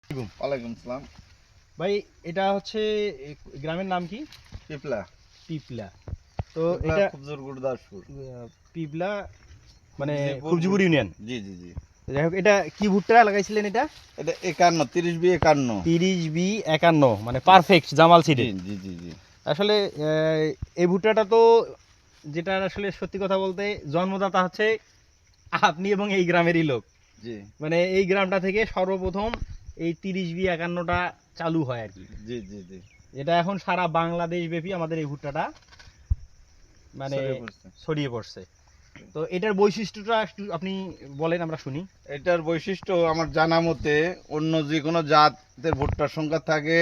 ওয়ালাইকুম আসসালাম। ভাই এটা হচ্ছে গ্রামের নাম কি? পিপলা। পিপলা। তো এটা খুবজুর গুরদাসপুর। পিপলা মানে খুবজিপুর ইউনিয়ন। জি জি জি। যাই হোক, এটা কি ভুট্টা লাগাইছিলেন? এটা 51 30B51 30B51 মানে পারফেক্ট জামাল জি সিডের। জি জি জি। আসলে এই ভুট্টাটা তো যেটা আসলে সত্যি কথা বলতে জন্মদাতা হচ্ছে আপনি এবং এই গ্রামেরই লোক। জি মানে এই গ্রামটা থেকে সর্বপ্রথম এই 30B51টা চালু হয় আর কি। জি জি জি। এটা এখন সারা বাংলাদেশ ব্যাপী আমাদের এই ভুট্টাটা মানে ছড়িয়ে পড়ছে। তো এটার বৈশিষ্ট্যটা একটু আপনি বলেন, আমরা শুনি। এটার বৈশিষ্ট্য আমার জানা মতে অন্য যে কোনো জাতের ভুট্টার সংখ্যা থাকে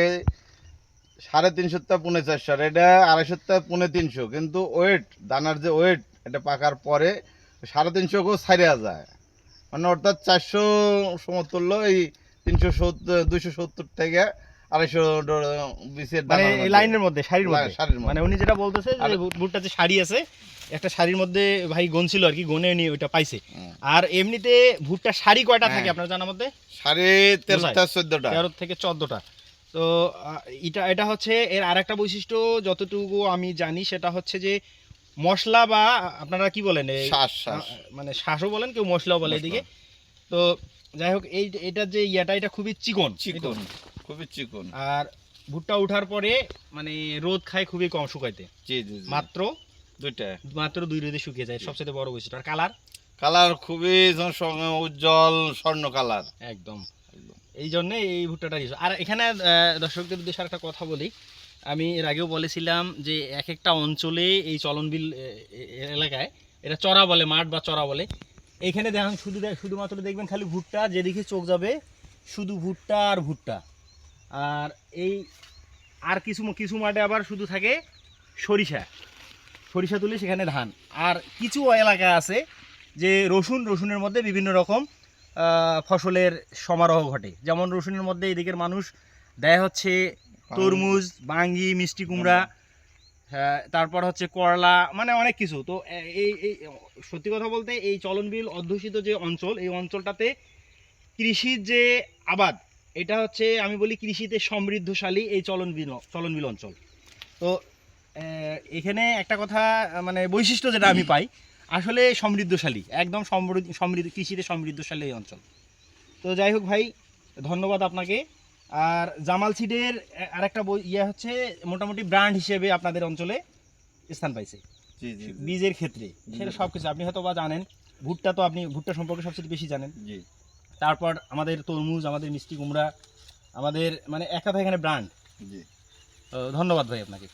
350 টা 450, এটা 250 টা 350, কিন্তু ওয়েট দানার যে ওয়েট এটা পাকার পরে 350 কেও ছাড়িয়া যায়, মানে অর্থাৎ 400 সমতুল্য এই 370 270 থেকে 250 বিসের মানে দানার এই মধ্যে লাইনের মধ্যে, সারির মধ্যে। সারির মানে মধ্যে। উনি যেটা বলতেছে যে ভুট্টা যে সারি আছে, একটা সারির মধ্যে ভাই গনছিল আর কি, গনে নিয়ে ওইটা পাইছে। আর এমনিতে ভুট্টা সারি কয়টা থাকে আপনার জানার মধ্যে? 13.5 14টা 13 থেকে 14টা। তো এটা হচ্ছে এর আরেকটা বৈশিষ্ট্য যতটুকু আমি জানি, সেটা হচ্ছে যে মশলা বা আপনারা কি বলেন, শ্বাস শ্বাস মানে শ্বাসও বলেন, কেউ মশলাও বলে এদিকে। তো যাই হোক, এটার যে এটা খুবই চিকন চিকন, খুবই চিকন। আর ভুট্টা উঠার পরে মানে রোদ খায় খুবই কম শুকাইতে। জি জি জি। মাত্র মাত্র 2 রোদে শুকিয়ে যায়, সবচেয়ে বড় বৈশিষ্ট্য। আর কালার খুবই উজ্জ্বল স্বর্ণ কালার একদম। এই জন্য এই ভুট্টাটা ইউজ। আর এখানে দর্শকদের উদ্দেশ্যে একটা কথা বলি, আমি এর আগেও বলেছিলাম যে এক একটা অঞ্চলে এই চলনবিল এলাকায় এটা চড়া বলে, মাঠ বা চড়া বলে। এইখানে দেখেন শুধুমাত্র দেখবেন খালি ভুট্টা, যেদিকে চোখ যাবে শুধু ভুট্টা আর ভুট্টা। আর এই আর কিছু কিছু মাঠে আবার শুধু থাকে সরিষা তুলে সেখানে ধান। আর কিছু এলাকা আছে যে রসুনের মধ্যে বিভিন্ন রকম ফসলের সমারোহ ঘটে। যেমন রসুনের মধ্যে এদিকের মানুষ দেয় হচ্ছে তরমুজ, বাঙ্গি, মিষ্টি কুমড়া, হ্যাঁ, তারপর হচ্ছে করলা, মানে অনেক কিছু। তো এই সত্যি কথা বলতে এই চলনবিল অধ্যুষিত যে অঞ্চল, এই অঞ্চলটাতে কৃষির যে আবাদ, এটা হচ্ছে আমি বলি কৃষিতে সমৃদ্ধশালী এই চলনবিল অঞ্চল। তো এখানে একটা কথা মানে বৈশিষ্ট্য যেটা আমি পাই, আসলে সমৃদ্ধশালী, একদম সমৃদ্ধ কৃষিতে সমৃদ্ধশালী এই অঞ্চল। তো যাই হোক ভাই, ধন্যবাদ আপনাকে। আর জামাল সিডের আরেকটা হচ্ছে মোটামুটি ব্র্যান্ড হিসেবে আপনাদের অঞ্চলে স্থান পাইছে বীজের ক্ষেত্রে। সেটা সব কিছু আপনি হয়তো বা জানেন। ভুট্টা তো আপনি ভুট্টা সম্পর্কে সবচেয়ে বেশি জানেন। তারপর আমাদের তরমুজ, আমাদের মিষ্টি কুমড়া, আমাদের মানে এক কথা এখানে ব্র্যান্ড। ধন্যবাদ ভাই আপনাকে।